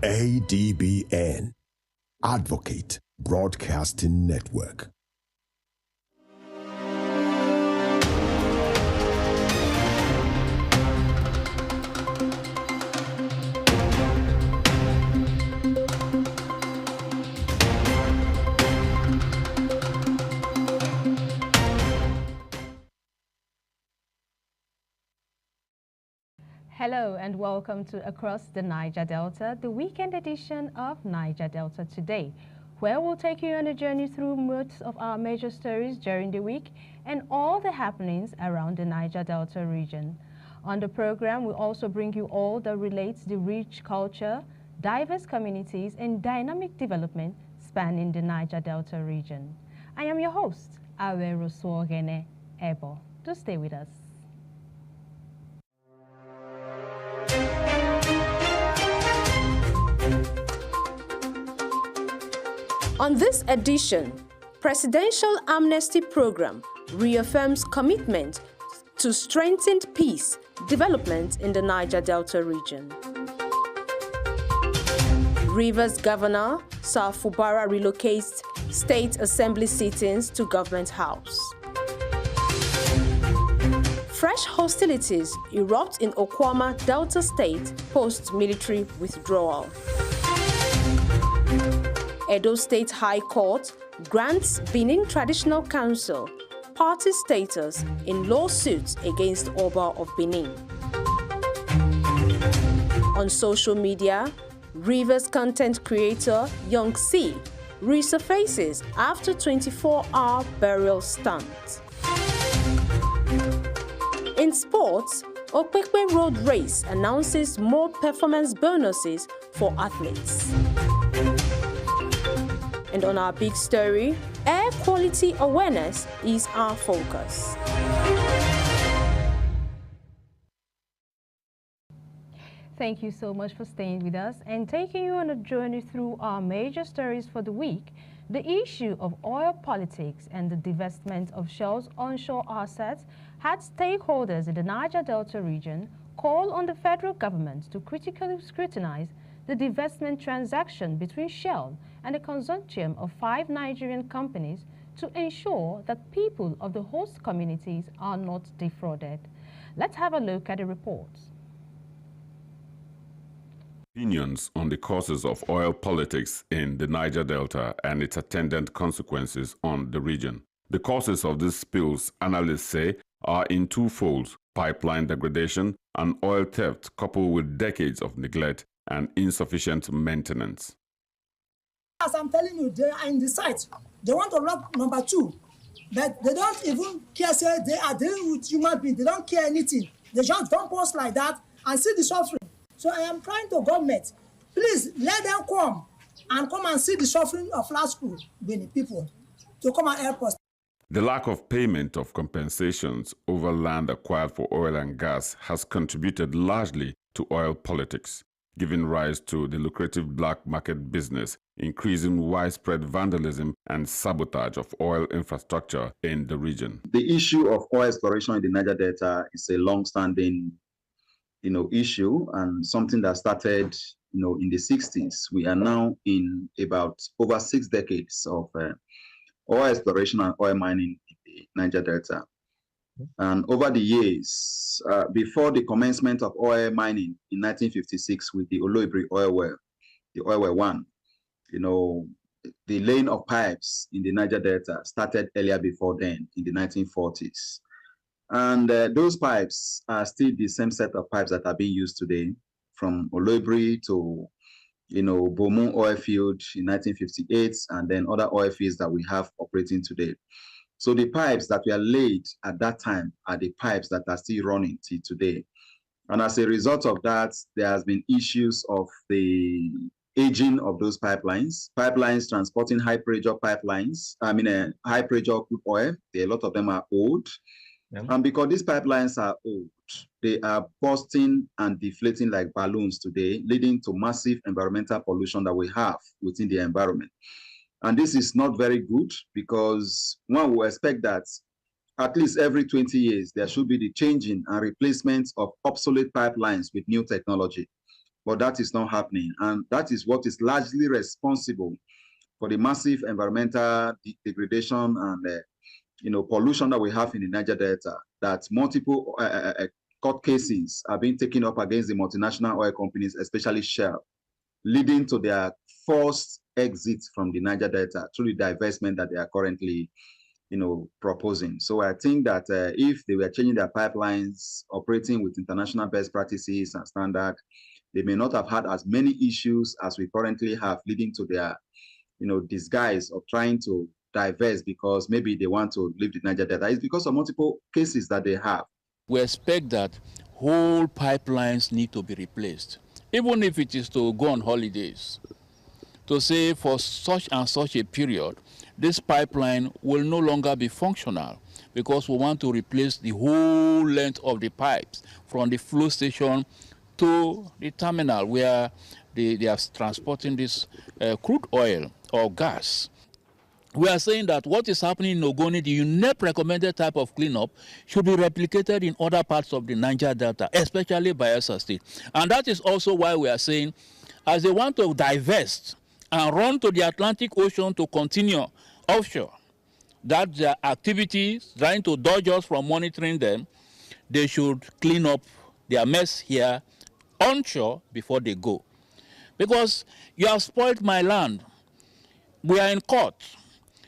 ADBN, Advocate Broadcasting Network. Hello and welcome to Across the Niger Delta, the weekend edition of Niger Delta Today, where we'll take you on a journey through most of our major stories during the week and all the happenings around the Niger Delta region. On the program, we'll also bring you all that relates the rich culture, diverse communities, and dynamic development spanning the Niger Delta region. I am your host, Awero Swogene Ebo. Do stay with us. On this edition, Presidential Amnesty Program reaffirms commitment to strengthened peace development in the Niger Delta region. Rivers Governor Sir Fubara relocates State Assembly sittings to Government House. Fresh hostilities erupt in Okwama, Delta State post-military withdrawal. Edo State High Court grants Benin Traditional Council party status in lawsuits against Oba of Benin. On social media, Rivers content creator Young C resurfaces after 24-hour burial stunt. In sports, Okpekpe Road Race announces more performance bonuses for athletes. And on our big story, air quality awareness is our focus. Thank you so much for staying with us and taking you on a journey through our major stories for the week. The issue of oil politics and the divestment of Shell's onshore assets had stakeholders in the Niger Delta region call on the federal government to critically scrutinize the divestment transaction between Shell and a consortium of 5 Nigerian companies to ensure that people of the host communities are not defrauded. Let's have a look at the report. Opinions on the causes of oil politics in the Niger Delta and its attendant consequences on the region. The causes of these spills, analysts say, are in two folds: pipeline degradation and oil theft coupled with decades of neglect and insufficient maintenance. As I'm telling you, they are in the site. They want to lock number 2, but they don't even care. Say they are dealing with human beings. They don't care anything. They just dump us like that and see the suffering. So I am crying to government, please let them come and see the suffering of last school, Benin people, to come and help us. The lack of payment of compensations over land acquired for oil and gas has contributed largely to oil politics, giving rise to the lucrative black market business, increasing widespread vandalism and sabotage of oil infrastructure in the region. The issue of oil exploration in the Niger Delta is a long-standing, issue and something that started, in the 60s. We are now in about over 6 decades of oil exploration and oil mining in the Niger Delta. And over the years, before the commencement of oil mining in 1956 with the Oloibri oil well, the oil well 1, the laying of pipes in the Niger Delta started earlier before then, in the 1940s. And those pipes are still the same set of pipes that are being used today, from Oloibri to, Bomu oil field in 1958, and then other oil fields that we have operating today. So the pipes that were laid at that time are the pipes that are still running till today. And as a result of that, there has been issues of the aging of those pipelines transporting high pressure high pressure crude oil. A lot of them are old. Yeah. And because these pipelines are old, they are bursting and deflating like balloons today, leading to massive environmental pollution that we have within the environment. And this is not very good, because one will expect that at least every 20 years, there should be the changing and replacement of obsolete pipelines with new technology. but that is not happening. And that is what is largely responsible for the massive environmental degradation and pollution that we have in the Niger Delta, that multiple court cases are being taken up against the multinational oil companies, especially Shell, leading to their forced exit from the Niger Delta through the divestment that they are currently proposing. So I think that if they were changing their pipelines, operating with international best practices and standard, they may not have had as many issues as we currently have, leading to their disguise of trying to divest because maybe they want to leave the Niger Delta. It's because of multiple cases that they have. We expect that whole pipelines need to be replaced, even if it is to go on holidays, to say for such and such a period, this pipeline will no longer be functional because we want to replace the whole length of the pipes from the flow station to the terminal where they are transporting this crude oil or gas. We are saying that what is happening in Ogoni, the UNEP recommended type of cleanup, should be replicated in other parts of the Niger Delta, especially Bayelsa State. And that is also why we are saying, as they want to divest and run to the Atlantic Ocean to continue offshore, that their activities, trying to dodge us from monitoring them, they should clean up their mess here onshore before they go. Because you have spoiled my land. We are in court.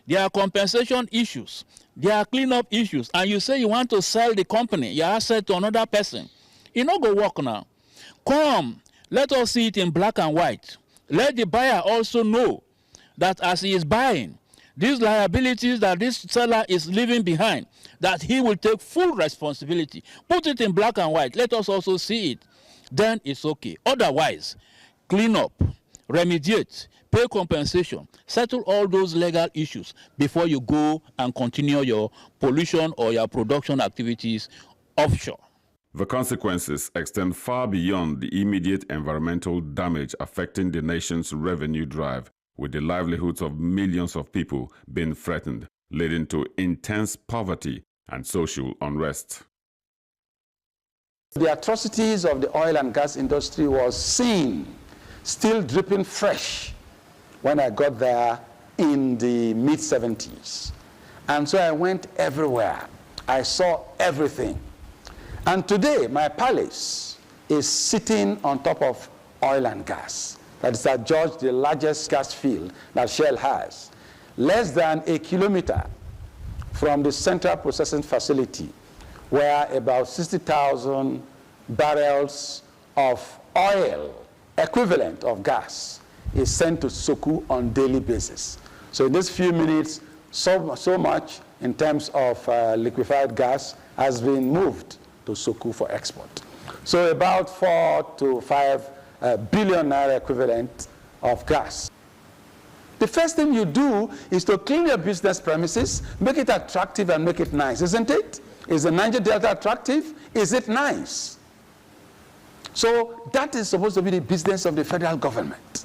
There are compensation issues. There are cleanup issues. And you say you want to sell the company, your asset to another person. It not go work now. Come, let us see it in black and white. Let the buyer also know that as he is buying, these liabilities that this seller is leaving behind, that he will take full responsibility. Put it in black and white. Let us also see it. Then it's okay. Otherwise, clean up, remediate, pay compensation, settle all those legal issues before you go and continue your pollution or your production activities offshore. The consequences extend far beyond the immediate environmental damage affecting the nation's revenue drive, with the livelihoods of millions of people being threatened, leading to intense poverty and social unrest. The atrocities of the oil and gas industry was seen, still dripping fresh, when I got there in the mid-70s. And so I went everywhere. I saw everything. And today, my palace is sitting on top of oil and gas. That is at George, the largest gas field that Shell has. Less than a kilometer from the central processing facility, where about 60,000 barrels of oil equivalent of gas is sent to Soku on daily basis. So in these few minutes, so much in terms of liquefied gas has been moved to Soku for export. So about 4 to 5 billion naira equivalent of gas. The first thing you do is to clean your business premises, make it attractive and make it nice, isn't it? Is the Niger Delta attractive? Is it nice? So that is supposed to be the business of the federal government.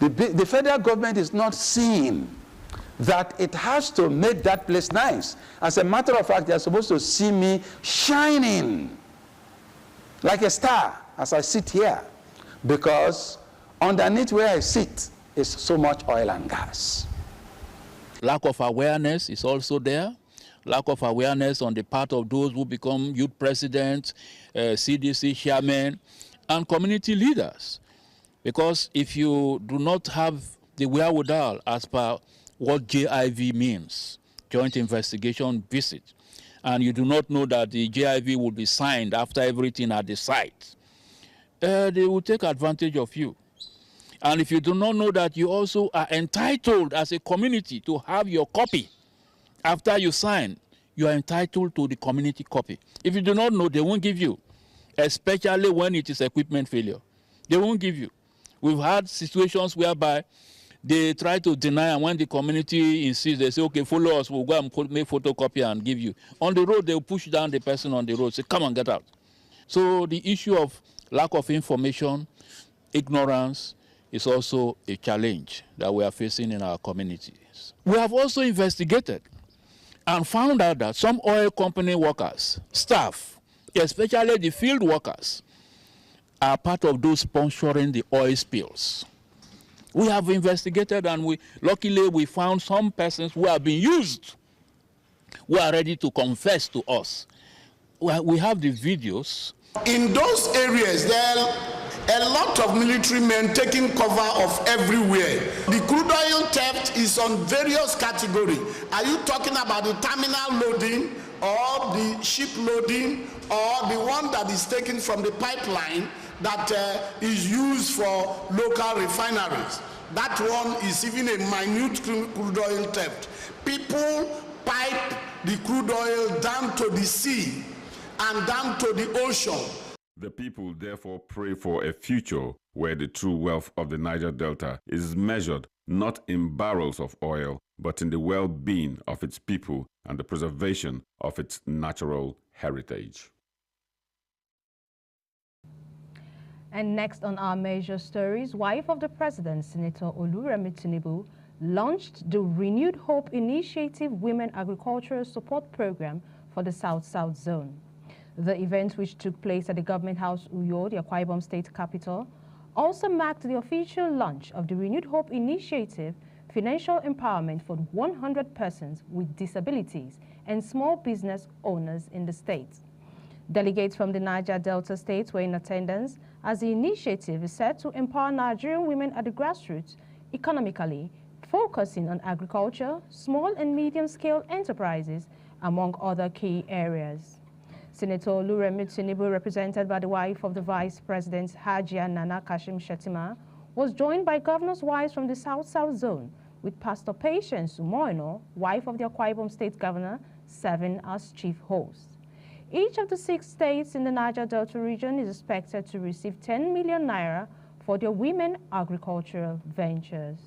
The federal government is not seeing that it has to make that place nice. As a matter of fact, they are supposed to see me shining like a star as I sit here, because underneath where I sit is so much oil and gas. Lack of awareness is also there. Lack of awareness on the part of those who become youth presidents, CDC chairmen, and community leaders. Because if you do not have the wherewithal as per what JIV means, Joint Investigation Visit, and you do not know that the JIV will be signed after everything at the site, they will take advantage of you. And if you do not know that you also are entitled as a community to have your copy after you sign, you are entitled to the community copy. If you do not know, they won't give you, especially when it is equipment failure. They won't give you. We've had situations whereby they try to deny, and when the community insists, they say, okay, follow us, we'll go and make photocopy and give you. On the road, they'll push down the person on the road, say, come and get out. So the issue of lack of information, ignorance, is also a challenge that we are facing in our communities. We have also investigated and found out that some oil company workers, staff, especially the field workers, are part of those sponsoring the oil spills. We have investigated, and luckily we found some persons who have been used, who are ready to confess to us. We have the videos. In those areas, there are a lot of military men taking cover of everywhere. The crude oil theft is on various categories. Are you talking about the terminal loading, or the ship loading, or the one that is taken from the pipeline that is used for local refineries? That one is even a minute crude oil theft. People pipe the crude oil down to the sea and down to the ocean. The people therefore pray for a future where the true wealth of the Niger Delta is measured not in barrels of oil, but in the well-being of its people and the preservation of its natural heritage. And next on our major stories, wife of the president, Senator Oluremi Tinubu, launched the Renewed Hope Initiative Women Agricultural Support Program for the South-South Zone. The event, which took place at the Government House, Uyo, the Akwa Ibom State capital, also marked the official launch of the Renewed Hope Initiative Financial Empowerment for 100 persons with disabilities and small business owners in the state. Delegates from the Niger Delta states were in attendance, as the initiative is set to empower Nigerian women at the grassroots economically, focusing on agriculture, small and medium-scale enterprises, among other key areas. Senator Oluremi Tinubu, represented by the wife of the Vice President, Hajia Nana Kashim Shettima, was joined by governors' wives from the South-South Zone, with Pastor Patience Umoino, wife of the Akwa Ibom State Governor, serving as chief host. Each of the 6 states in the Niger Delta region is expected to receive 10 million naira for their women agricultural ventures.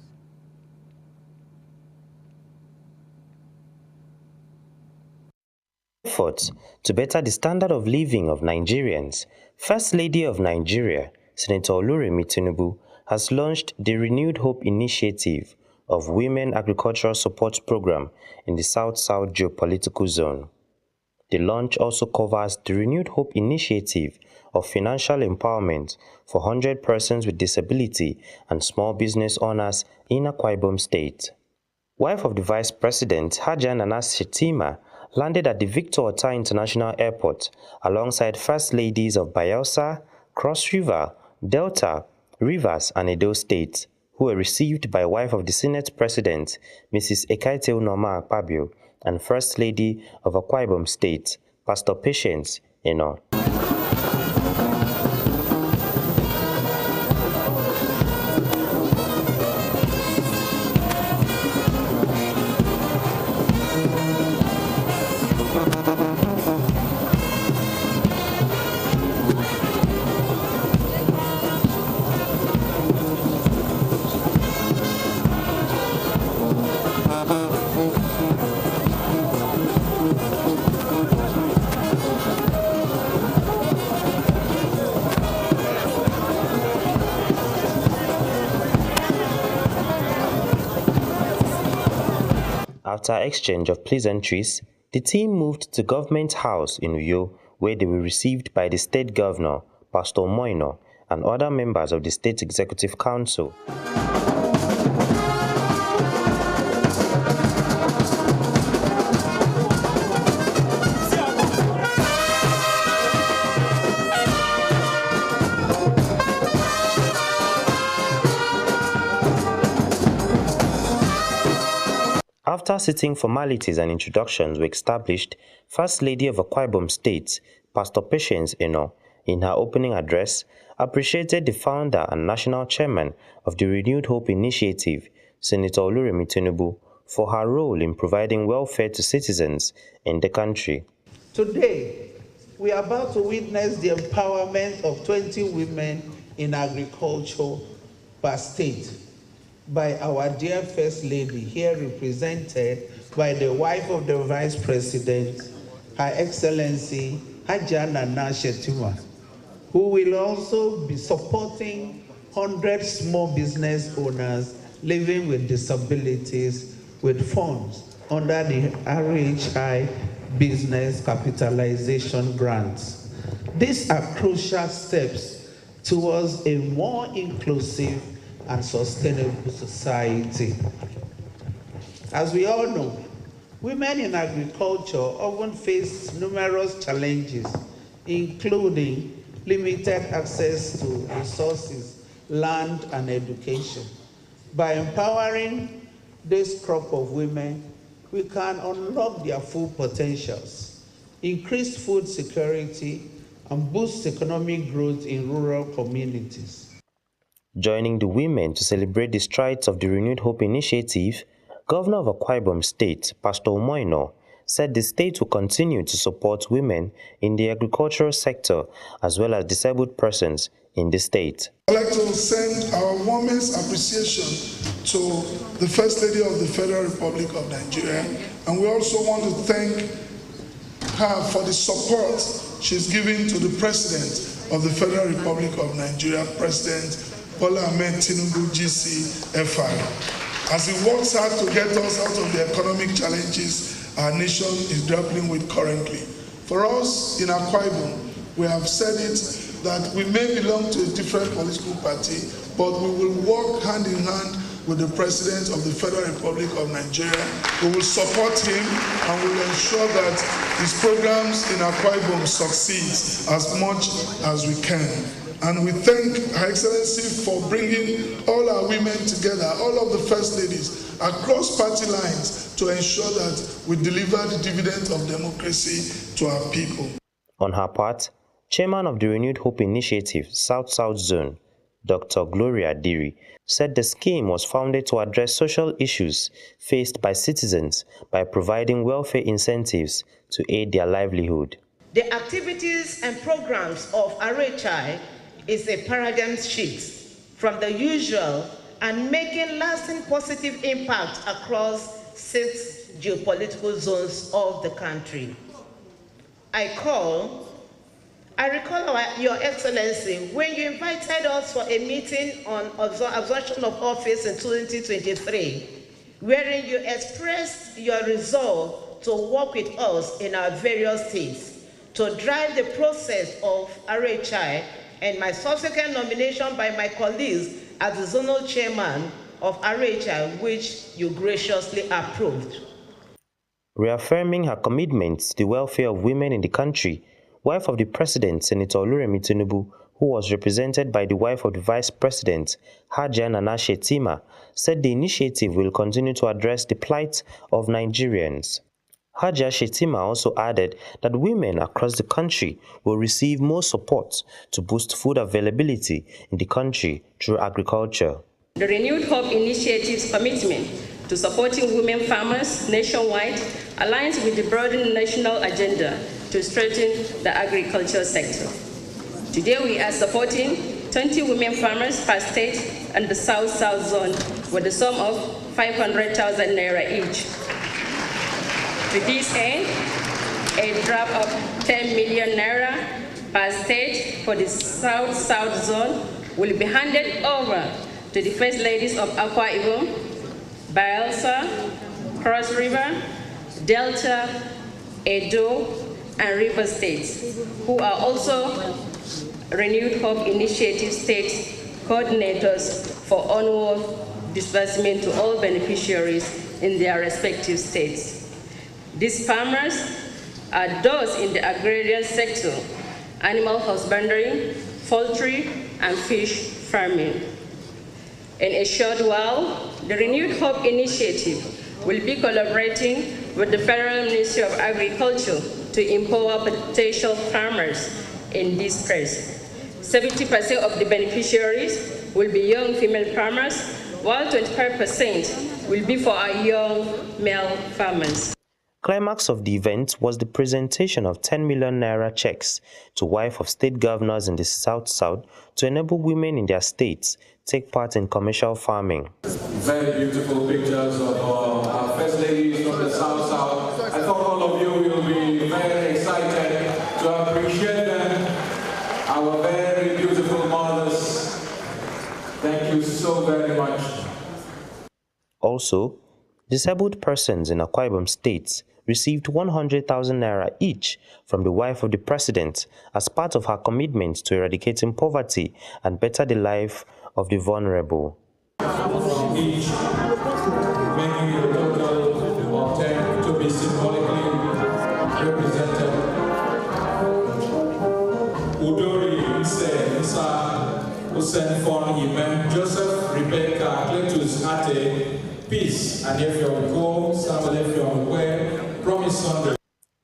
Efforts to better the standard of living of Nigerians, First Lady of Nigeria, Senator Oluremi Tinubu, has launched the Renewed Hope Initiative of Women Agricultural Support Program in the South-South Geopolitical Zone. The launch also covers the Renewed Hope Initiative of Financial Empowerment for 100 persons with disability and small business owners in Akwa Ibom State. Wife of the Vice President, Hajia Nana Shettima, landed at the Victor Ota International Airport alongside First Ladies of Bayelsa, Cross River, Delta, Rivers, and Edo States, who were received by wife of the Senate President, Mrs. Ekaite Unoma Akpabio, and First Lady of Akwa Ibom State, Pastor Patience Eno. After exchange of pleasantries, the team moved to Government House in Uyo, where they were received by the State Governor, Pastor Moino, and other members of the State Executive Council. After sitting formalities and introductions were established, First Lady of Akwa Ibom State, Pastor Patience Eno, in her opening address, appreciated the founder and national chairman of the Renewed Hope Initiative, Senator Oluremi Tinubu, for her role in providing welfare to citizens in the country. Today, we are about to witness the empowerment of 20 women in agriculture per state by our dear First Lady, here represented by the wife of the Vice President, Her Excellency Hajia Nana Shettima, who will also be supporting 100 small business owners living with disabilities with funds under the RHI Business Capitalization Grants. These are crucial steps towards a more inclusive and sustainable society. As we all know, women in agriculture often face numerous challenges, including limited access to resources, land, and education. By empowering this crop of women, we can unlock their full potentials, increase food security, and boost economic growth in rural communities. Joining the women to celebrate the strides of the Renewed Hope Initiative, Governor of Akwa Ibom State, Pastor Omoino, said the state will continue to support women in the agricultural sector as well as disabled persons in the state. I'd like to send our warmest appreciation to the First Lady of the Federal Republic of Nigeria, and we also want to thank her for the support she's giving to the President of the Federal Republic of Nigeria, President Bola Ahmed Tinubu GCFR. As he works hard to get us out of the economic challenges our nation is grappling with currently. For us in Akwa Ibom, we have said it that we may belong to a different political party, but we will work hand in hand with the President of the Federal Republic of Nigeria. We will support him and will ensure that his programs in Akwa Ibom succeed as much as we can. And we thank Her Excellency for bringing all our women together, all of the First Ladies, across party lines to ensure that we deliver the dividend of democracy to our people. On her part, Chairman of the Renewed Hope Initiative, South-South Zone, Dr. Gloria Diri, said the scheme was founded to address social issues faced by citizens by providing welfare incentives to aid their livelihood. The activities and programs of RHI is a paradigm shift from the usual and making lasting positive impact across 6 geopolitical zones of the country. I recall Your Excellency when you invited us for a meeting on absorption of office in 2023, wherein you expressed your resolve to work with us in our various states to drive the process of RHI and my subsequent nomination by my colleagues as the zonal chairman of RHI, which you graciously approved. Reaffirming her commitment to the welfare of women in the country, wife of the President, Senator Oluremi Tinubu, who was represented by the wife of the Vice President, Hajia Nana Shettima, said the initiative will continue to address the plight of Nigerians. Hajia Shettima also added that women across the country will receive more support to boost food availability in the country through agriculture. The Renewed Hope Initiative's commitment to supporting women farmers nationwide aligns with the broader national agenda to strengthen the agricultural sector. Today we are supporting 20 women farmers per state and the South-South Zone with a sum of 500,000 naira each. To this end, a draft of 10 million naira per state for the South-South Zone will be handed over to the First Ladies of Akwa Ibom, Bayelsa, Cross River, Delta, Edo, and River States, who are also Renewed Hope Initiative state coordinators for onward disbursement to all beneficiaries in their respective states. These farmers are those in the agrarian sector, animal husbandry, poultry, and fish farming. In a short while, the Renewed Hope Initiative will be collaborating with the Federal Ministry of Agriculture to empower potential farmers in this space. 70% of the beneficiaries will be young female farmers, while 25% will be for our young male farmers. Climax of the event was the presentation of 10 million naira checks to wife of state governors in the South-South to enable women in their states take part in commercial farming. Very beautiful pictures of our First Ladies from the South-South. I thought all of you will be very excited to appreciate them, our very beautiful mothers. Thank you so very much. Also, disabled persons in Akwa Ibom State received 100,000 naira each from the wife of the president as part of her commitment to eradicating poverty and better the life of the vulnerable. From each, making a total of 10 to be symbolically represented. Udori Nisa Hussein Fon Imen, Joseph Rebecca Cletus Ate, Peace, and if you're go, Samuel if you're aware, Promise Sunday.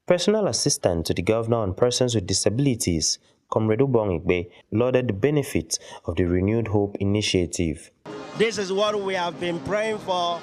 Personal assistant to the governor on persons with disabilities, Comrade Ubong Igbe, lauded the benefits of the Renewed Hope initiative. This is what we have been praying for,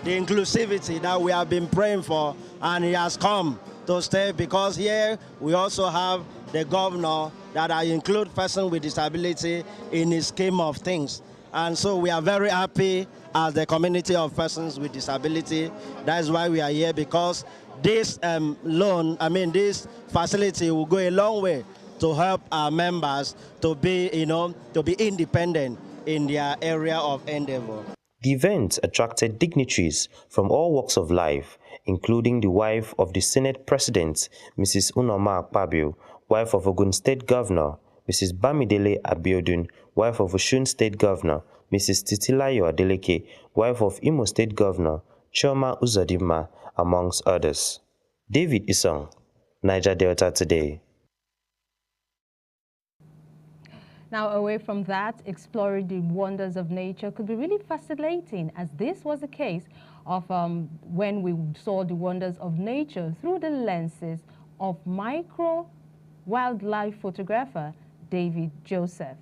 the inclusivity that we have been praying for, and it has come to stay, because here we also have the governor that I include persons with disability in his scheme of things. And so we are very happy as the community of persons with disability. That is why we are here, because this this facility will go a long way to help our members to be, to be independent in their area of endeavor. The event attracted dignitaries from all walks of life, including the wife of the Senate President, Mrs. Unoma Akpabio, wife of Ogun State Governor, Mrs. Bamidele Abiodun, wife of Osun State Governor, Mrs. Titilayo Adeleke, wife of Imo State Governor, Chioma Uzodimma, amongst others. David Isong, Niger Delta Today. Now, away from that, exploring the wonders of nature could be really fascinating, as this was the case of when we saw the wonders of nature through the lenses of micro wildlife photographer David Joseph.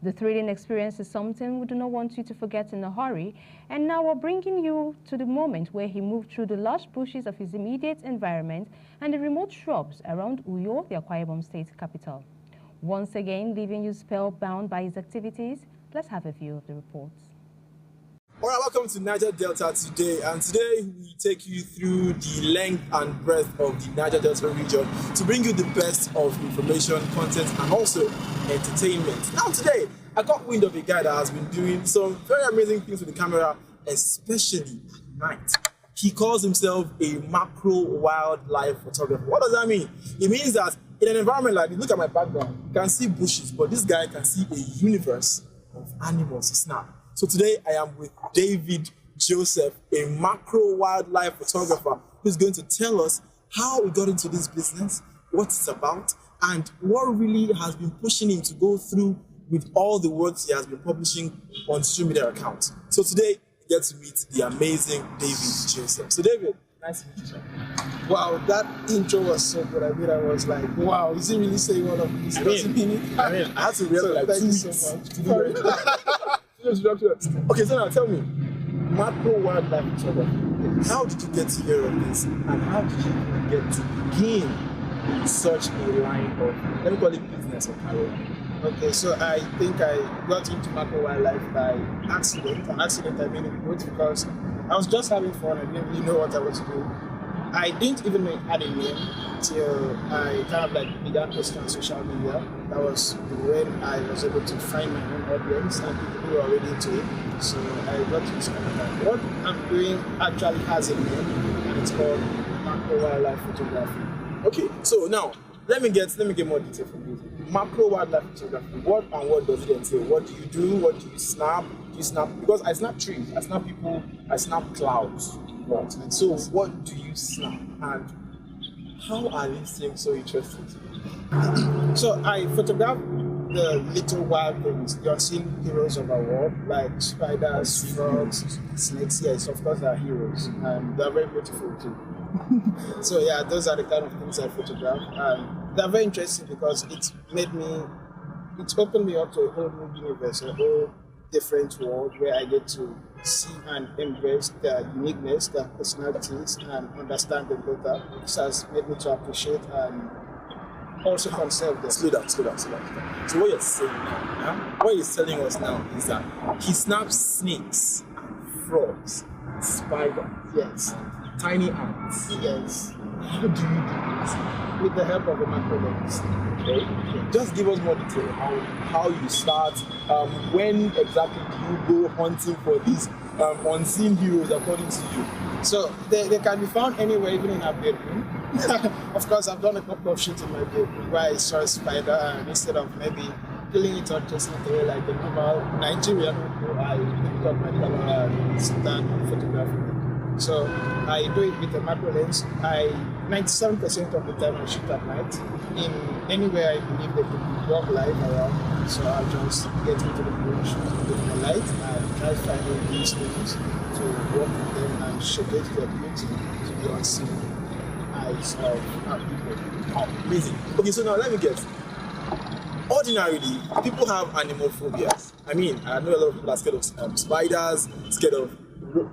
The thrilling experience is something we do not want you to forget in a hurry, and now we're bringing you to the moment where he moved through the lush bushes of his immediate environment and the remote shrubs around Uyo, the Akwa Ibom state capital. Once again, leaving you spellbound by his activities, let's have a view of the reports. All right, welcome to Niger Delta Today, and today we take you through the length and breadth of the Niger Delta region to bring you the best of information, content, and also entertainment. Now today, I got wind of a guy that has been doing some very amazing things with the camera, especially at night. He calls himself a macro wildlife photographer. What does that mean? It means that in an environment like this, look at my background, you can see bushes, but this guy can see a universe of animals to snap. So today I am with David Joseph, a macro wildlife photographer, who's going to tell us how he got into this business, what it's about, and what really has been pushing him to go through with all the works he has been publishing on social media accounts. So today you get to meet the amazing David Joseph. So David, nice to meet you. Wow, that intro was so good. I mean, I was like, wow, is he really saying all of this? I had to realize like 2 weeks so much. to do it. Okay, so now tell me, macro wildlife photography, how did you get to hear of this, and how did you get to begin such a line of, let me call it business or career? Okay, so I think I got into macro wildlife by accident. An accident I mean in quotes, because I was just having fun. I didn't really know what I was doing. I didn't even know it had a name till I kind of like began posting on social media. That was when I was able to find my own audience and people who were already into it. So I got to discover that what I'm doing actually has a name, and it's called macro wildlife photography. Okay, so now let me get more detail from you. Macro wildlife photography. What and what does it entail? What do you do? What do you snap? Do you snap? Because I snap trees, I snap people, I snap clouds. Right. And so what do you snap, and how are these things so interesting to you? So I photograph the little wild things, the unseen heroes of our world, like spiders, frogs, snakes. Yes, of course, they are heroes, and they're very beautiful too. So yeah, those are the kind of things I photograph, and they're very interesting because it's opened me up to a whole new universe, a whole different world where I get to see and embrace their uniqueness, their personalities, and understand them better, which has made me to appreciate and also conserve them. Slow down. So what you're saying now, what he's telling us now is that he snaps snakes, frogs, spiders, yes, tiny ants. Yes. How do you do this? With the help of a macro lens. Okay. Just give us more detail how you start. When exactly do you go hunting for these unseen heroes according to you? So they can be found anywhere, even in our bedroom. Of course, I've done a couple of shoots in my bedroom where I saw a spider, and instead of maybe killing it or chasing it away like a normal Nigerian, I picked up my camera and start photographing it. So I do it with a macro lens. 97% of the time I shoot at night. In anywhere I believe they could walk live around. So I'll just get into the bush with my light and try finding these things to work with them and showcase their beauty to the unseen eyes of our people. Oh, amazing. Okay, so now let me guess. Ordinarily, people have animal phobias. I mean, I know a lot of people are scared of spiders, scared of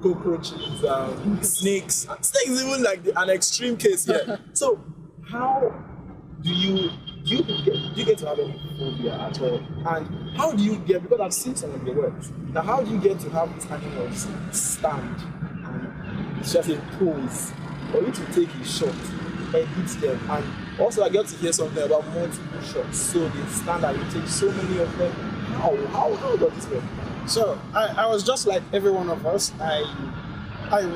cockroaches, snakes. Snakes is even like an extreme case here. So, how do you get to have any phobia at all? And how do you get, because I've seen some of your works, now how do you get to have these animals stand and just impose for you to take a shot and hit them? And also I get to hear something about multiple shots, so they stand and you take so many of them. How does this work? So I was just like every one of us. I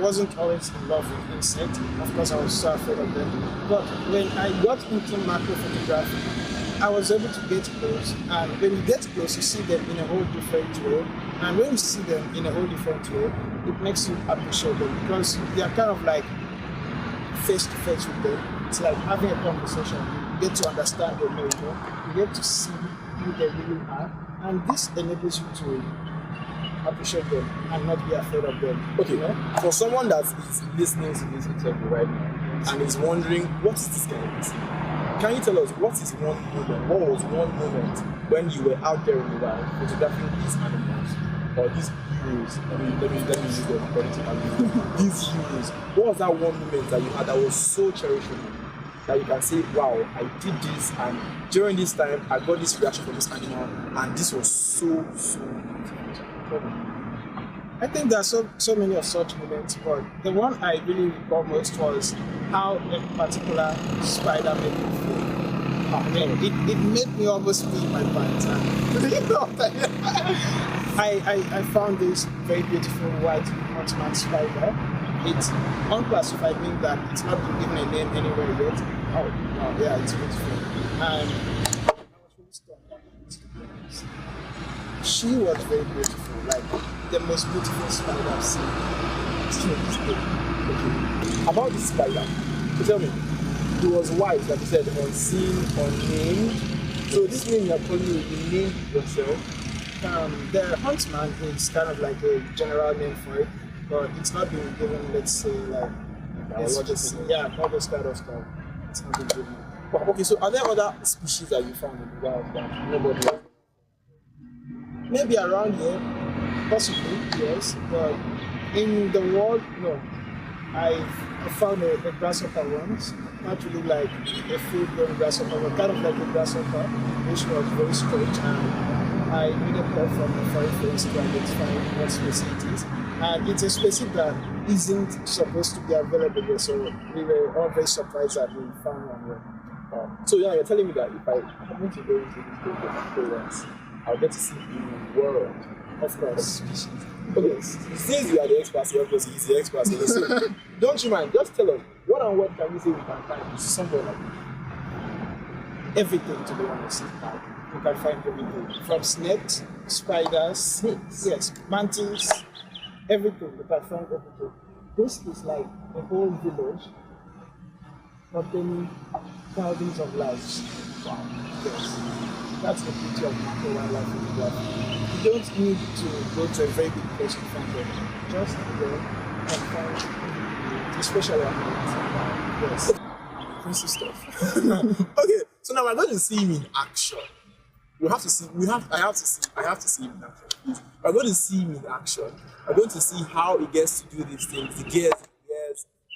wasn't always in love with insects. Of course, I was so afraid of them. But when I got into macro photography, I was able to get close. And when you get close, you see them in a whole different way. And when you see them in a whole different way, it makes you appreciate them because they are kind of like face to face with them. It's like having a conversation. You get to understand them more. You get to see who they really are. And this enables you to appreciate them and not be afraid of them. Okay, for someone that is listening to this interview right now and is wondering, what is this kind of thing? Can you tell us what is one moment, what was one moment when you were out there in the wild photographing these animals or these heroes? Let me use them according to my these heroes. What was that one moment that you had that was so cherishable that you can say, wow, I did this, and during this time I got this reaction from this animal, and this was so I think there are so many of such moments, but the one I really recall most was how a particular spider made me feel. I mean, it made me almost pee my pants. I found this very beautiful white huntsman spider. It's unclassified, meaning that it's not been given a name anywhere yet. Oh, yeah, it's beautiful. And I was really stunned. She was very beautiful, like the most beautiful spider I've seen. Okay. About this spider, so tell me, it was white, like you said, unseen, unnamed. So this name you're calling you named yourself? The huntsman is kind of like a general name for it, but it's not been given, let's say, like all those kind of stuff. It's not been given. Well, okay, so are there other species that you found in the wild that nobody? Maybe around here, possibly, yes, but in the world, no. I found a grasshopper once, not really like a full-grown grasshopper, but kind of like a grasshopper, which was very strange, and I needed help from the forest to identify what species it is. And it's a species that isn't supposed to be available here, so we were all very surprised that we found one here. So yeah, you're telling me that if I happen to go into this program, I'll get to see the world of species. Okay, since you are the expert here, because he's the expert here, so don't you mind, just tell us, what and what can you say we can find somewhere like this? Everything, to be honest. You can find everything. From snakes, spiders, yes, mantis, everything. You can find everything. This is like a whole village containing thousands of lives. Wow. Yes. That's the beauty of macro wildlife photography. You don't need to go to a very big place to find them. Just go and find, especially at night. Yes. Crazy stuff. Okay, so now we're going to see him in action. I have to see him in action. We're going to see him in action. We're going to see how he gets to do these things, the gears,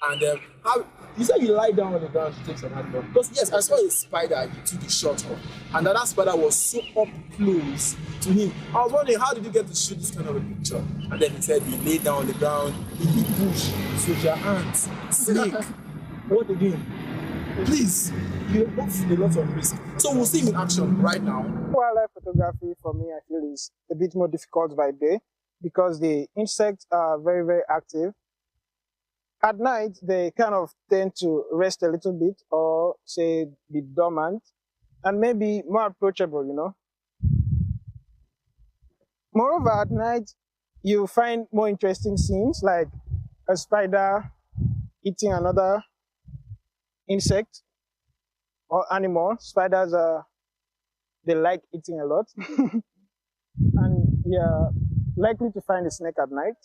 and how you said you lie down on the ground to take some hand. Because yes, I saw a spider he took a shot of, and that spider was so up close to him. I was wondering, how did you get to shoot this kind of a picture? And then he said he laid down on the ground in the bush, soldier ants, snake. What again? Please, that's a lot of risk. So we'll see him in action right now. Wildlife photography for me, I feel, is a bit more difficult by day because the insects are very, very active. At night, they kind of tend to rest a little bit or say be dormant and maybe more approachable, you know. Moreover, at night, you find more interesting scenes like a spider eating another insect or animal. Spiders they like eating a lot. And you're likely to find a snake at night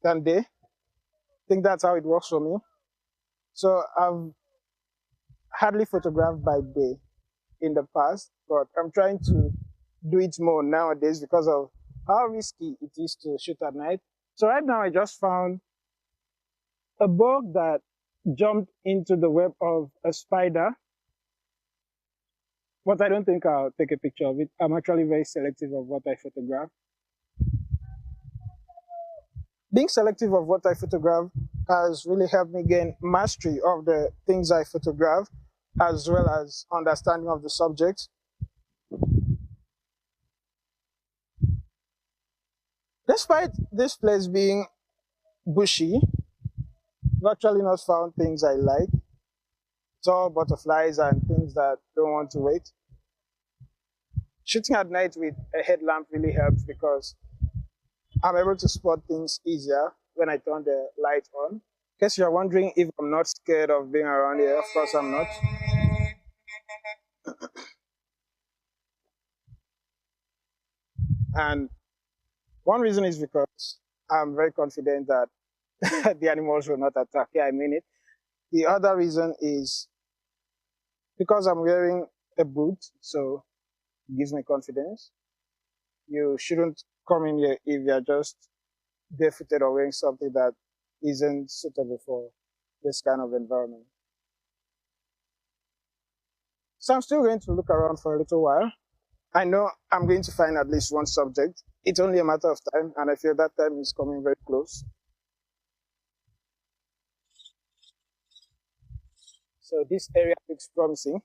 than day. I think that's how it works for me. So I've hardly photographed by day in the past, but I'm trying to do it more nowadays because of how risky it is to shoot at night. So right now I just found a bug that jumped into the web of a spider, but I don't think I'll take a picture of it. I'm actually very selective of what I photograph. Being selective of what I photograph has really helped me gain mastery of the things I photograph, as well as understanding of the subject. Despite this place being bushy, I've actually not found things I like. Tall butterflies and things that don't want to wait. Shooting at night with a headlamp really helps because I'm able to spot things easier when I turn the light on. In case you're wondering if I'm not scared of being around here, of course I'm not. And one reason is because I'm very confident that the animals will not attack. Yeah, I mean it. The other reason is because I'm wearing a boot, so it gives me confidence. You shouldn't come in here if you're just barefooted or wearing something that isn't suitable for this kind of environment. So I'm still going to look around for a little while. I know I'm going to find at least one subject. It's only a matter of time, and I feel that time is coming very close. So this area looks promising.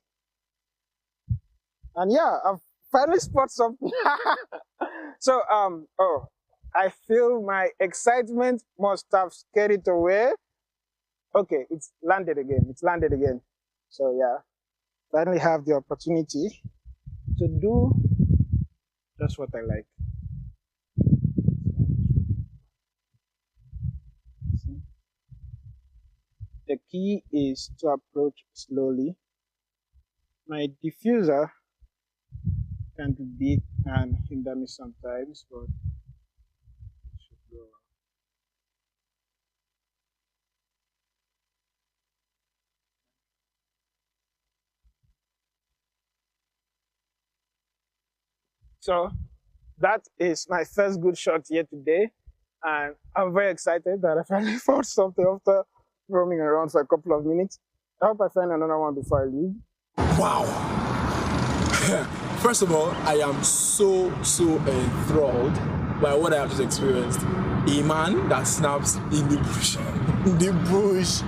And yeah, I've finally spotted something. So, I feel my excitement must have scared it away. Okay, it's landed again. It's landed again. So yeah, finally have the opportunity to do just what I like. The key is to approach slowly. My diffuser can be big and hinder me sometimes, but it should go well. So that is my first good shot here today, and I'm very excited that I finally found something after roaming around for a couple of minutes. I hope I find another one before I leave. Wow. First of all, I am so enthralled by what I have just experienced. A man that snaps in the bush. In the bush.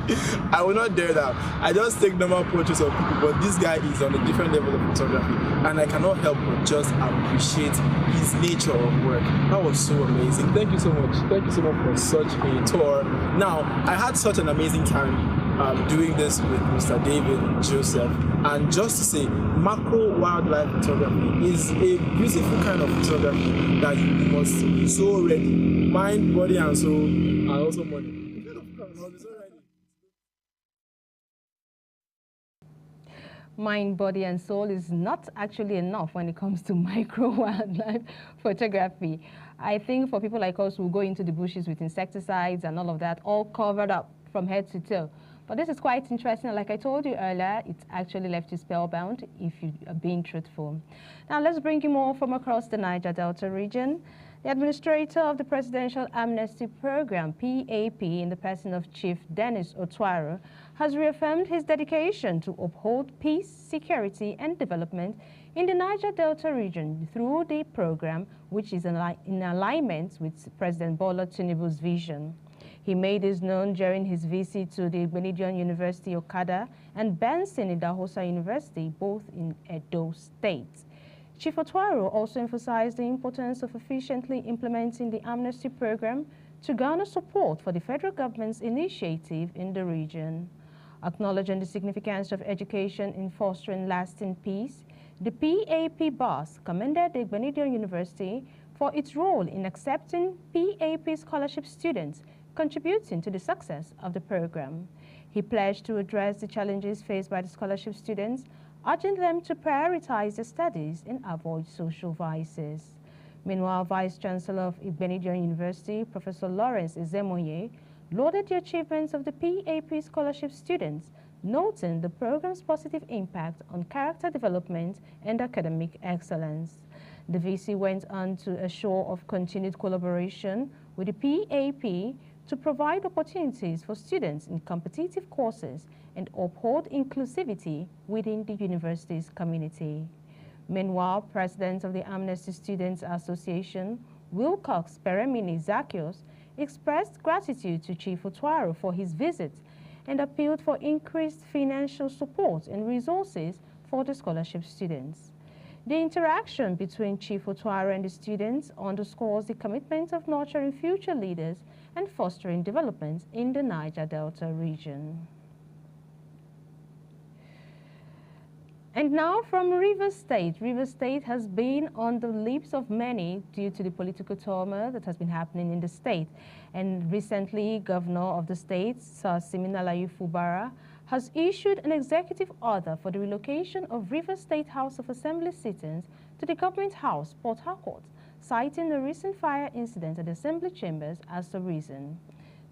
I will not dare that. I just take normal portraits of people, but this guy is on a different level of photography, and I cannot help but just appreciate his nature of work. That was so amazing. Thank you so much. Thank you so much for such a tour. Now, I had such an amazing time doing this with Mr. David Joseph, and just to say, macro wildlife photography is a beautiful kind of photography that you must be so ready. Mind, body, and soul, and also money. Mind, body, and soul is not actually enough when it comes to micro wildlife photography. I think for people like us who go into the bushes with insecticides and all of that, all covered up from head to toe. But this is quite interesting. Like I told you earlier, it actually left you spellbound if you are being truthful. Now let's bring you more from across the Niger Delta region. The administrator of the Presidential Amnesty Program, PAP, in the person of Chief Dennis Otuaro, has reaffirmed his dedication to uphold peace, security, and development in the Niger Delta region through the program, which is in alignment with President Bola Tinubu's vision. He made this known during his visit to the Benedict University Okada and Benson Idahosa University, both in Edo State. Chief Otuaro also emphasized the importance of efficiently implementing the amnesty program to garner support for the federal government's initiative in the region. Acknowledging the significance of education in fostering lasting peace, the PAP boss commended the Igbanidion University for its role in accepting PAP scholarship students, contributing to the success of the program. He pledged to address the challenges faced by the scholarship students, urging them to prioritize their studies and avoid social vices. Meanwhile, Vice Chancellor of Igbanidion University, Professor Lawrence Ezemoye, lauded the achievements of the PAP scholarship students, noting the program's positive impact on character development and academic excellence. The VC went on to assure of continued collaboration with the PAP to provide opportunities for students in competitive courses and uphold inclusivity within the university's community. Meanwhile, President of the Amnesty Students Association, Wilcox Peremini Zacchaeus, expressed gratitude to Chief Otuaro for his visit and appealed for increased financial support and resources for the scholarship students. The interaction between Chief Otuaro and the students underscores the commitment of nurturing future leaders and fostering development in the Niger Delta region. And now from Rivers State. Rivers State has been on the lips of many due to the political turmoil that has been happening in the state. And recently, Governor of the state, Sir Siminalayi Fubara, has issued an executive order for the relocation of Rivers State House of Assembly sittings to the Government House, Port Harcourt, citing the recent fire incident at the Assembly chambers as the reason.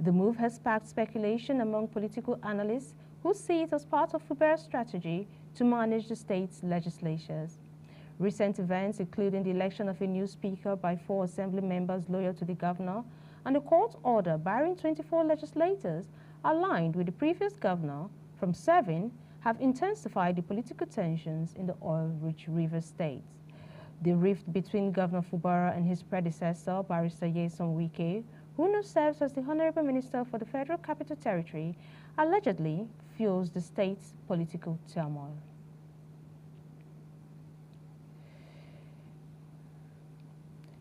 The move has sparked speculation among political analysts who see it as part of Fubara's strategy to manage the state's legislatures. Recent events, including the election of a new speaker by 4 assembly members loyal to the governor, and a court order barring 24 legislators aligned with the previous governor from serving, have intensified the political tensions in the oil-rich Rivers State. The rift between Governor Fubara and his predecessor, Barrister Nyesom Wike, who now serves as the Honorable Minister for the Federal Capital Territory, allegedly fuels the state's political turmoil.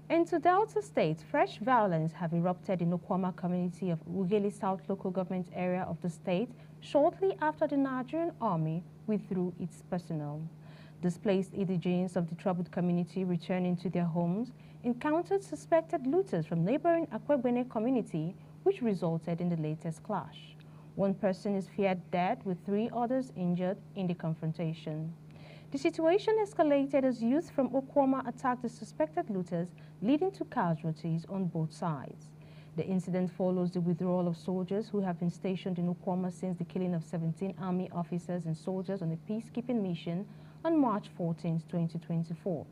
Into Delta State, fresh violence have erupted in Okwama community of Ugeli South local government area of the state shortly after the Nigerian army withdrew its personnel. Displaced indigenes of the troubled community returning to their homes encountered suspected looters from neighboring Akwegbene community, which resulted in the latest clash. One person is feared dead with 3 others injured in the confrontation. The situation escalated as youth from Okwama attacked the suspected looters, leading to casualties on both sides. The incident follows the withdrawal of soldiers who have been stationed in Okwama since the killing of 17 army officers and soldiers on a peacekeeping mission on March 14, 2024.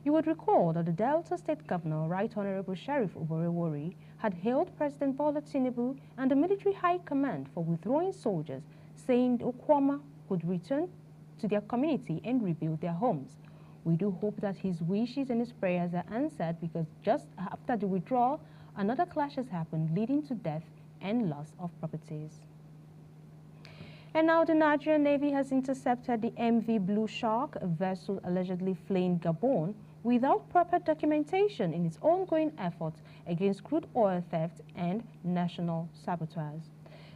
You would recall that the Delta State Governor, Right Honorable Sheriff Oborewori, had hailed President Bola Tinubu and the military high command for withdrawing soldiers, saying Okwama could return to their community and rebuild their homes. We do hope that his wishes and his prayers are answered, because just after the withdrawal, another clash has happened, leading to death and loss of properties. And now the Nigerian Navy has intercepted the MV Blue Shark, a vessel allegedly fleeing Gabon, without proper documentation in its ongoing efforts against crude oil theft and national sabotage.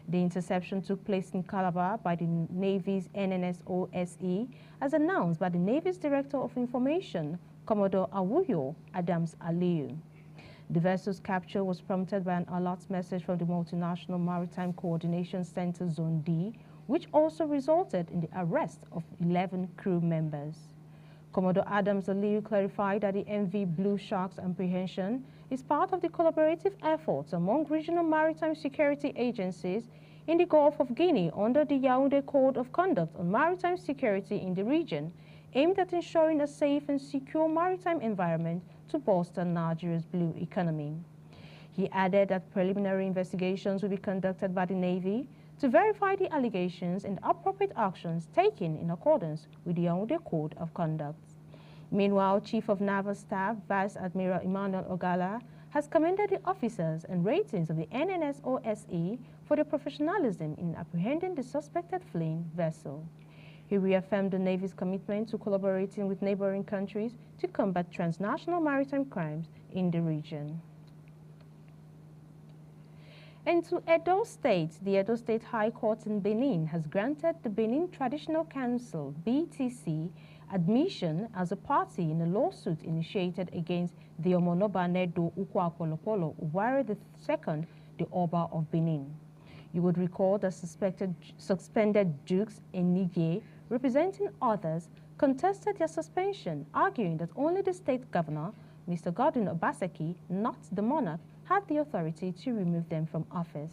The interception took place in Calabar by the Navy's NNSOSE, as announced by the Navy's Director of Information, Commodore Awuyo Adams Aliyu. The vessel's capture was prompted by an alert message from the Multinational Maritime Coordination Center Zone D, which also resulted in the arrest of 11 crew members. Commodore Adams Aliyu clarified that the MV Blue Shark's apprehension is part of the collaborative efforts among regional maritime security agencies in the Gulf of Guinea under the Yaoundé Code of Conduct on Maritime Security in the region, aimed at ensuring a safe and secure maritime environment to bolster Nigeria's blue economy. He added that preliminary investigations will be conducted by the Navy to verify the allegations and appropriate actions taken in accordance with the Yaoundé Code of Conduct. Meanwhile, Chief of Naval Staff Vice Admiral Emmanuel Ogala has commended the officers and ratings of the NNSOSE for their professionalism in apprehending the suspected fleeing vessel. He reaffirmed the Navy's commitment to collaborating with neighboring countries to combat transnational maritime crimes in the region. And to Edo State, the Edo State High Court in Benin has granted the Benin Traditional Council, BTC, admission as a party in a lawsuit initiated against the Omonoba Nedo Ukwakolopolo Uware II, the Oba of Benin. You would recall that suspended dukes in Niger, representing others, contested their suspension, arguing that only the state governor, Mr. Godwin Obaseki, not the monarch, had the authority to remove them from office.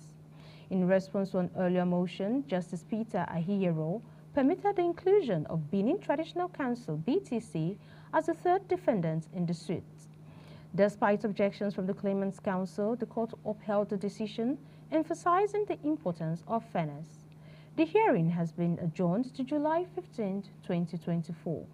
In response to an earlier motion, Justice Peter Ahiyero permitted the inclusion of Benin Traditional Council, BTC, as the third defendant in the suit. Despite objections from the claimant's counsel, the court upheld the decision, emphasizing the importance of fairness. The hearing has been adjourned to July 15, 2024.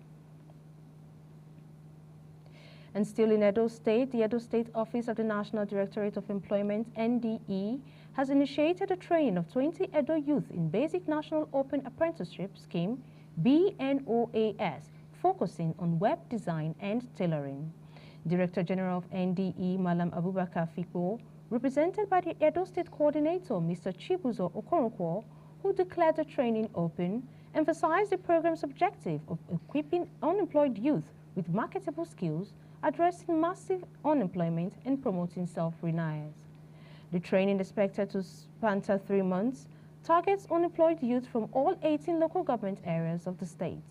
And still in Edo State, the Edo State Office of the National Directorate of Employment, NDE, has initiated a training of 20 Edo youth in Basic National Open Apprenticeship Scheme, BNOAS, focusing on web design and tailoring. Director General of NDE, Malam Abubakar Fikpo, represented by the Edo State Coordinator, Mr. Chibuzo Okoronkwo, who declared the training open, emphasized the program's objective of equipping unemployed youth with marketable skills, addressing massive unemployment and promoting self-reliance. The training, expected to span 3 months, targets unemployed youth from all 18 local government areas of the state.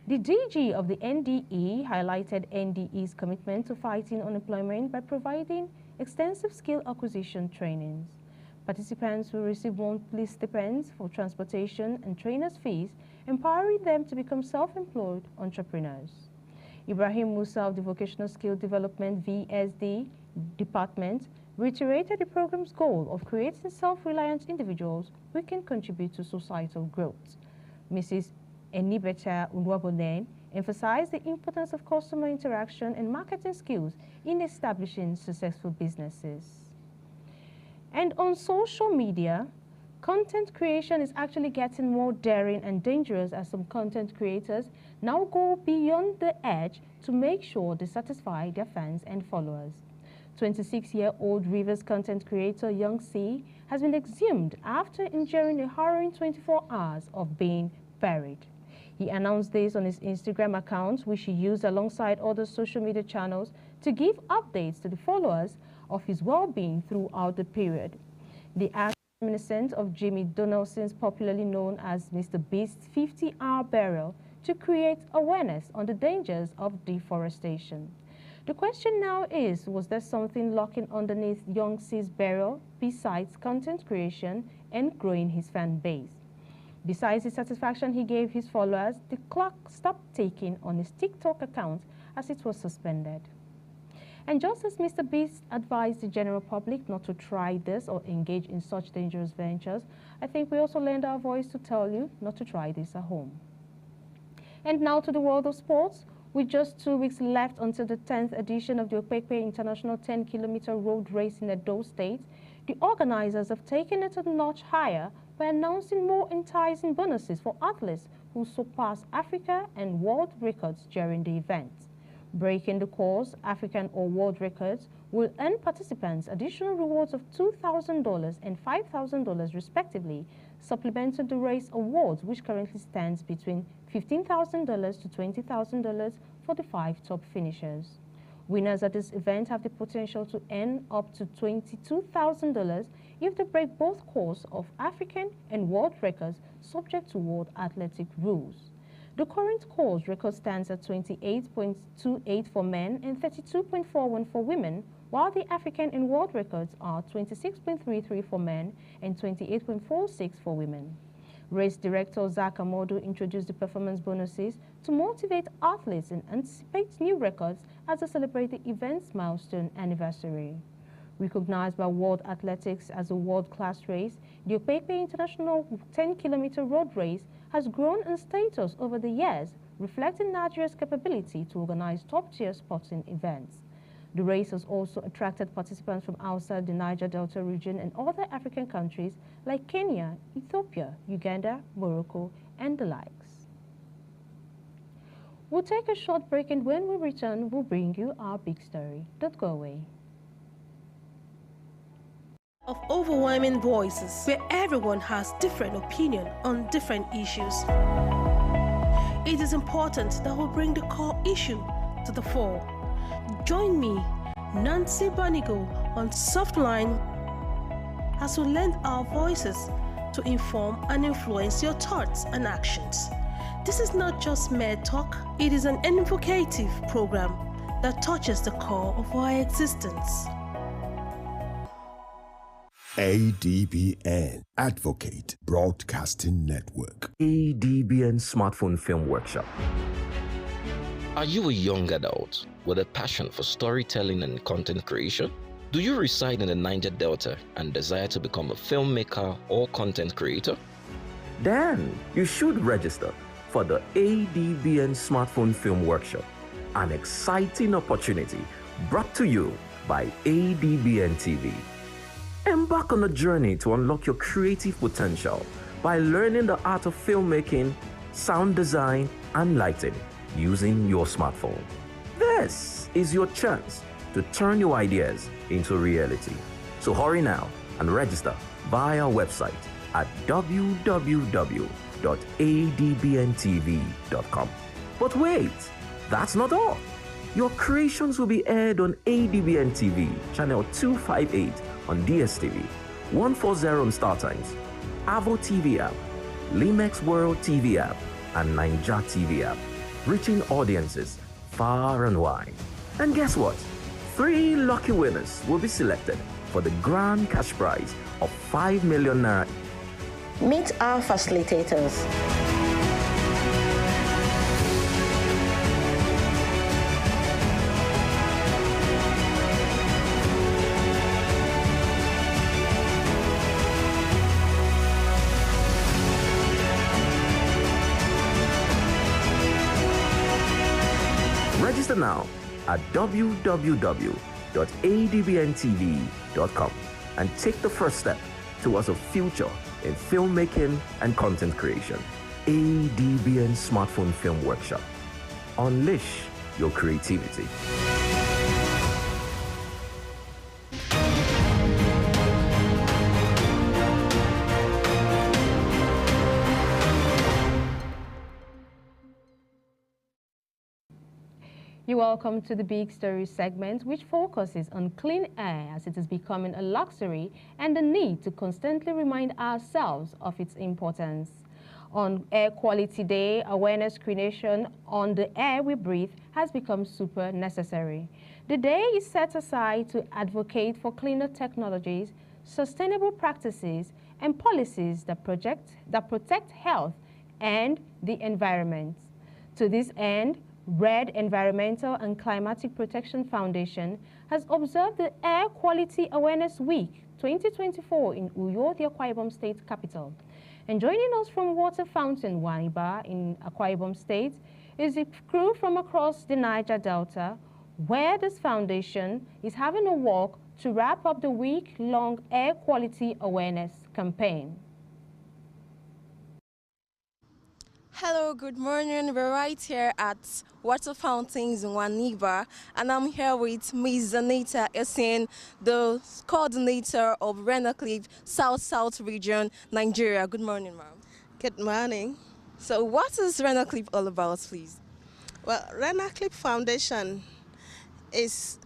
The DG of the NDE highlighted NDE's commitment to fighting unemployment by providing extensive skill acquisition trainings. Participants will receive monthly stipends for transportation and trainers' fees, empowering them to become self-employed entrepreneurs. Ibrahim Musa of the Vocational Skill Development VSD Department reiterated the program's goal of creating self-reliant individuals who can contribute to societal growth. Mrs. Enibeta Unwabonen emphasized the importance of customer interaction and marketing skills in establishing successful businesses. And on social media, content creation is actually getting more daring and dangerous as some content creators now go beyond the edge to make sure they satisfy their fans and followers. 26-year-old Rivers content creator Young C has been exhumed after enduring a harrowing 24 hours of being buried. He announced this on his Instagram account, which he used alongside other social media channels to give updates to the followers of his well-being throughout the period. The act reminiscent of Jimmy Donaldson's popularly known as Mr. Beast's 50-hour burial to create awareness on the dangers of deforestation. The question now is, was there something lurking underneath Young C's burial besides content creation and growing his fan base? Besides the satisfaction he gave his followers, the clock stopped ticking on his TikTok account as it was suspended. And just as Mr. Beast advised the general public not to try this or engage in such dangerous ventures, I think we also lend our voice to tell you not to try this at home. And now to the world of sports. With just 2 weeks left until the 10th edition of the Okpekpe International 10-kilometer road race in Edo State, the organizers have taken it a notch higher by announcing more enticing bonuses for athletes who surpass Africa and world records during the event. Breaking the course, African or world records will earn participants additional rewards of $2,000 and $5,000 respectively, supplementing the race awards, which currently stands between $15,000 to $20,000 for the 5 top finishers. Winners at this event have the potential to earn up to $22,000 if they break both course of African and world records subject to world athletic rules. The current course record stands at 28.28 for men and 32.41 for women, while the African and world records are 26.33 for men and 28.46 for women. Race director Zach Amodu introduced the performance bonuses to motivate athletes and anticipate new records as they celebrate the event's milestone anniversary. Recognized by World Athletics as a world-class race, the Okpekpe International 10-kilometer road race has grown in status over the years, reflecting Nigeria's capability to organize top-tier sporting events. The race has also attracted participants from outside the Niger Delta region and other African countries like Kenya, Ethiopia, Uganda, Morocco, and the likes. We'll take a short break, and when we return, we'll bring you our big story. Don't go away. of overwhelming voices where everyone has different opinion on different issues. It is important that we bring the core issue to the fore. Join me, Nancy Banigo, on Softline as we lend our voices to inform and influence your thoughts and actions. This is not just mere talk, it is an invocative program that touches the core of our existence. ADBN, Advocate Broadcasting Network. ADBN Smartphone Film Workshop. Are you a young adult with a passion for storytelling and content creation? Do you reside in the Niger Delta and desire to become a filmmaker or content creator? Then you should register for the ADBN Smartphone Film Workshop, an exciting opportunity brought to you by ADBN TV. Embark on a journey to unlock your creative potential by learning the art of filmmaking, sound design, and lighting using your smartphone. This is your chance to turn your ideas into reality. So hurry now and register via our website at www.adbntv.com. But wait, that's not all. Your creations will be aired on ADBN TV, channel 258 on DSTV, 140 on StarTimes, Avo TV app, Limex World TV app, and Niger TV app, reaching audiences far and wide. And guess what? 3 lucky winners will be selected for the grand cash prize of 5 million naira. Meet our facilitators. Register now at www.adbntv.com and take the first step towards a future in filmmaking and content creation. ADBN Smartphone Film Workshop. Unleash your creativity. You're welcome to the Big Story segment, which focuses on clean air as it is becoming a luxury and the need to constantly remind ourselves of its importance. On Air Quality Day, awareness creation on the air we breathe has become super necessary. The day is set aside to advocate for cleaner technologies, sustainable practices, and policies that protect health and the environment. To this end, Red Environmental and Climatic Protection Foundation has observed the Air Quality Awareness Week 2024 in Uyo, the Akwa Ibom State capital. And joining us from Water Fountain Waniba in Akwa Ibom State is a crew from across the Niger Delta, where this foundation is having a walk to wrap up the week-long air quality awareness campaign. Hello, good morning. We're right here at Water Fountains in Waniba, and I'm here with Ms. Zanita Essien, the coordinator of Renaclip South region, Nigeria. Good morning, ma'am. Good morning. So what is Renaclip all about, please? Well, Renaclip Foundation is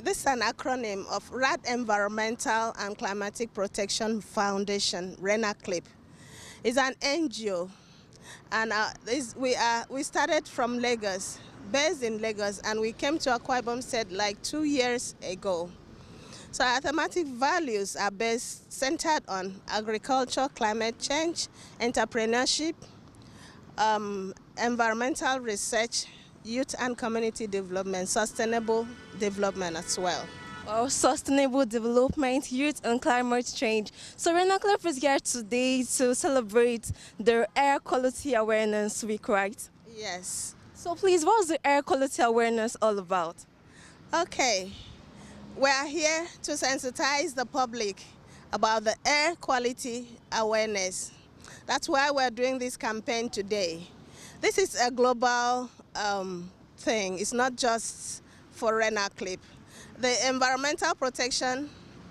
this is an acronym of Red Environmental and Climatic Protection Foundation, Renaclip. It's an NGO. And we started from Lagos, based in Lagos, and we came to Akwa Ibom State like 2 years ago. So our thematic values are centered on agriculture, climate change, entrepreneurship, environmental research, youth and community development, sustainable development as well. Sustainable development, youth and climate change. So Renaclip is here today to celebrate the Air Quality Awareness Week, right? Yes. So please, what's the Air Quality Awareness all about? Okay, we are here to sensitize the public about the air quality awareness. That's why we're doing this campaign today. This is a global thing. It's not just for Renaclip. The Environmental Protection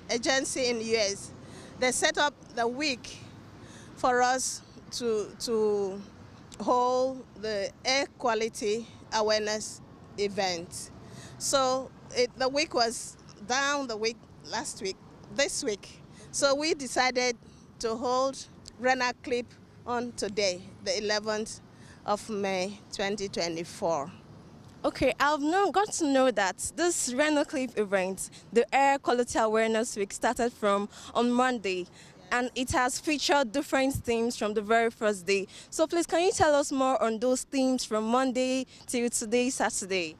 Agency in the US they set up the week for us to hold the air quality awareness event. So the week was down last week, this week. So we decided to hold Renner Clip on today, the 11th of May 2024. Okay, I've got to know that this Renner Clip event, the Air Quality Awareness Week, started from on Monday, and it has featured different themes from the very first day. So please, can you tell us more on those themes from Monday till today, Saturday?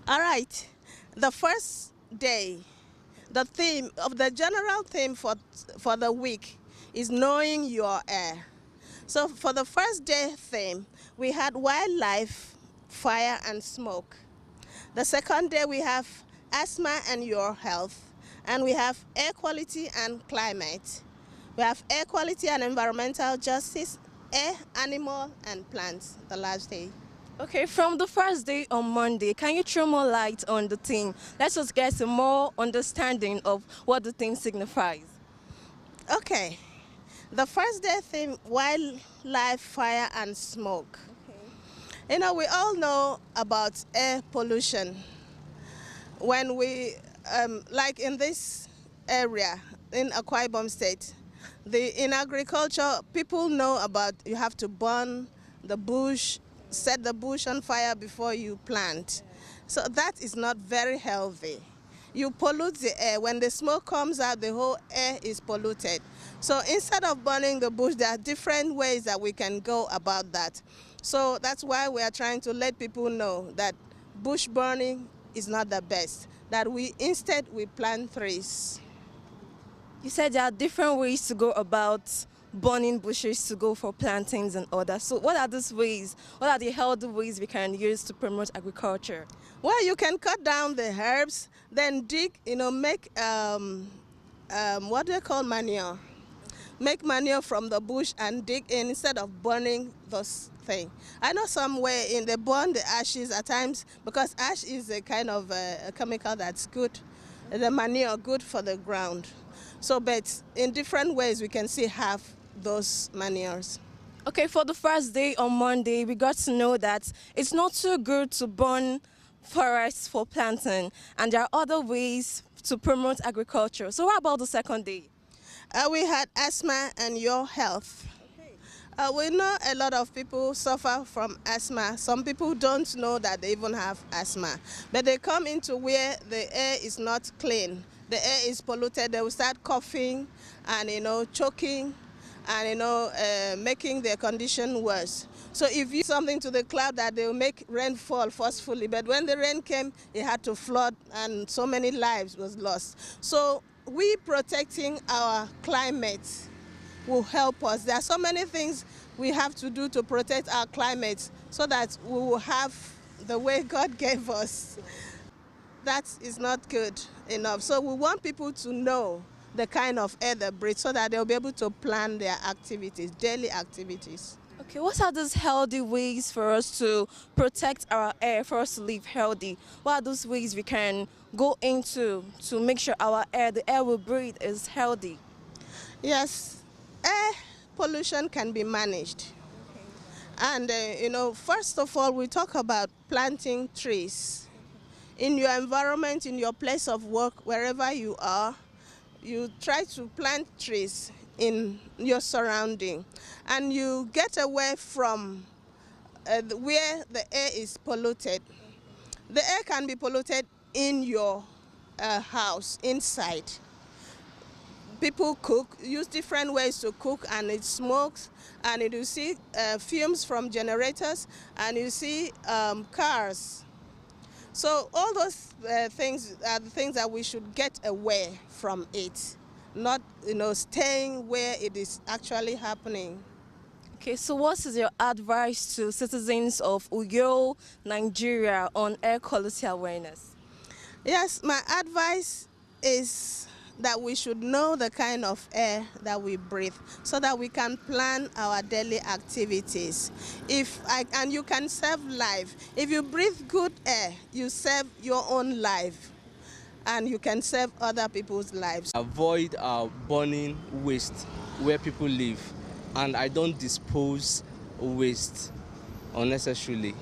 All right. The first day, the general theme for the week is knowing your air. So for the first day theme, we had wildlife, fire and smoke. The second day we have asthma and your health, and we have air quality and climate. We have air quality and environmental justice, air, animal and plants, the last day. Okay, from the first day on Monday, can you throw more light on the theme? Let's just get a more understanding of what the theme signifies. Okay, the first day theme, wildlife, fire and smoke. Okay. You know, we all know about air pollution. When we, like in this area, in Akwa Ibom State, in agriculture, people know about you have to burn the bush, set the bush on fire before you plant. So that is not very healthy. You pollute the air. When the smoke comes out, the whole air is polluted. So instead of burning the bush, there are different ways that we can go about that. So that's why we are trying to let people know that bush burning is not the best, that instead we plant trees. You said there are different ways to go about burning bushes to go for plantings and others. So what are these ways? What are the healthy ways we can use to promote agriculture? Well, you can cut down the herbs, then dig, make what do they call manure? Make manure from the bush and dig in instead of burning those things. I know somewhere they burn the ashes at times because ash is a kind of a chemical that's good, the manure good for the ground. So, but in different ways we can have those manures. Okay, for the first day on Monday, we got to know that it's not too good to burn forests for planting, and there are other ways to promote agriculture. So what about the second day? We had asthma and your health. Okay. We know a lot of people suffer from asthma. Some people don't know that they even have asthma, but they come into where the air is not clean. The air is polluted. They will start coughing and choking and making their condition worse. So if you do something to the cloud that they will make rainfall forcefully, but when the rain came, it had to flood and so many lives was lost. So we protecting our climate will help us. There are so many things we have to do to protect our climate so that we will have the way God gave us. That is not good enough. So we want people to know the kind of air they breathe so that they'll be able to plan their activities, daily activities. Okay, what are those healthy ways for us to protect our air, for us to live healthy? What are those ways we can go into to make sure the air we breathe is healthy? Yes, air pollution can be managed. And, first of all, we talk about planting trees. In your environment, in your place of work, wherever you are, you try to plant trees in your surrounding, and you get away from where the air is polluted. The air can be polluted in your house, inside. People use different ways to cook, and it smokes, and you see fumes from generators, and you see cars. So all those things are the things that we should get away from it, not staying where it is actually happening. Okay, so what is your advice to citizens of Uyo, Nigeria on air quality awareness? Yes, my advice is that we should know the kind of air that we breathe so that we can plan our daily activities. And you can save life. If you breathe good air, you save your own life. and you can save other people's lives. Avoid burning waste where people live, and I don't dispose waste unnecessarily.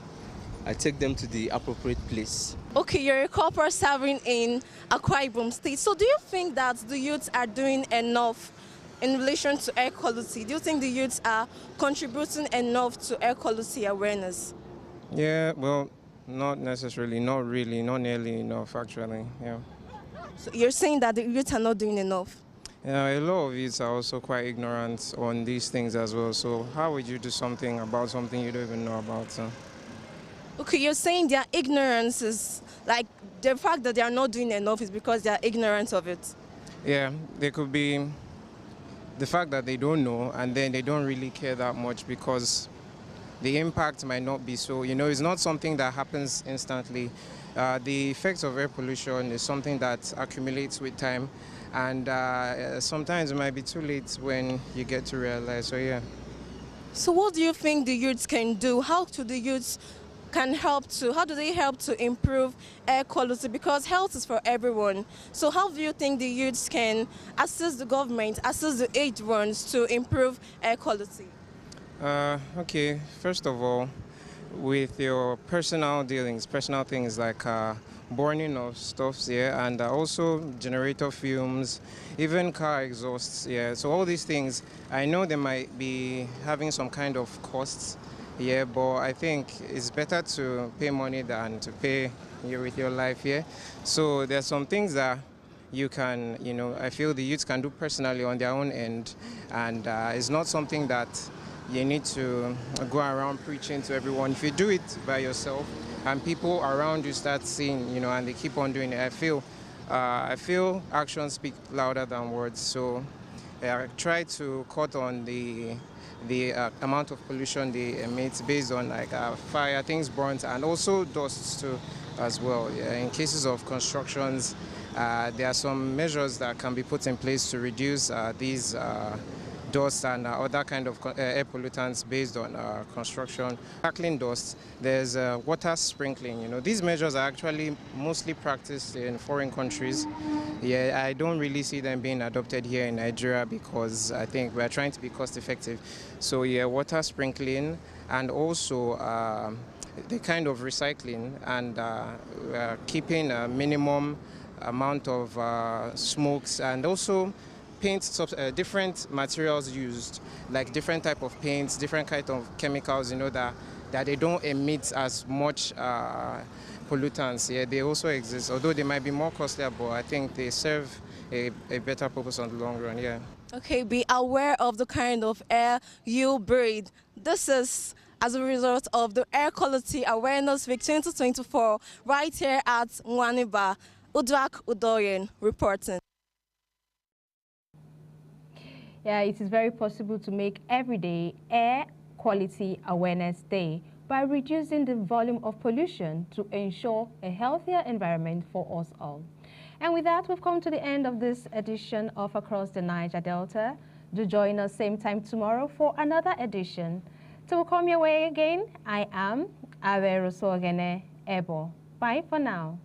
I take them to the appropriate place. Okay, you're a corporate serving in Akwa Ibom State. So do you think that the youths are doing enough in relation to air quality? Do you think the youths are contributing enough to air quality awareness? Yeah, well, not necessarily, not really, not nearly enough actually, yeah. So you're saying that the youths are not doing enough? Yeah, a lot of youths are also quite ignorant on these things as well. So how would you do something about something you don't even know about? Okay, you're saying their ignorance is, like, the fact that they are not doing enough is because they are ignorant of it? Yeah, there could be the fact that they don't know and then they don't really care that much because the impact might not be so, it's not something that happens instantly. The effects of air pollution is something that accumulates with time, and sometimes it might be too late when you get to realize, so yeah. So what do you think the youths can do? How do the youths how do they help to improve air quality? Because health is for everyone. So how do you think the youths can assist the government, assist the aged ones to improve air quality? Okay, first of all, with your personal dealings, personal things like burning of stuffs, yeah, and also generator fumes, even car exhausts, yeah. So all these things, I know they might be having some kind of costs, yeah, but I think it's better to pay money than to pay with your life, yeah. So there's some things that you can, I feel the youth can do personally on their own end, and it's not something that you need to go around preaching to everyone. If you do it by yourself and people around you start seeing, and they keep on doing it, I feel actions speak louder than words. So I try to cut on the amount of pollution they emit based on fire, things burnt, and also dusts too as well. Yeah, in cases of constructions, there are some measures that can be put in place to reduce these dust and other kind of air pollutants based on construction. Tackling dust, there's water sprinkling. These measures are actually mostly practiced in foreign countries. Yeah, I don't really see them being adopted here in Nigeria because I think we're trying to be cost effective. So yeah, water sprinkling and also the kind of recycling and keeping a minimum amount of smokes, and also paint, different materials used, like different type of paints, different kind of chemicals, that they don't emit as much pollutants. Yeah, they also exist, although they might be more costly, but I think they serve a better purpose on the long run, yeah. Okay, be aware of the kind of air you breathe. This is as a result of the Air Quality Awareness Week 2024, right here at Nwaniba. Udwak Udoyen reporting. Yeah, it is very possible to make everyday Air Quality Awareness Day by reducing the volume of pollution to ensure a healthier environment for us all. And with that, we've come to the end of this edition of Across the Niger Delta. Do join us same time tomorrow for another edition. Till we come your way again, I am Awe Rosoagene Ebo. Bye for now.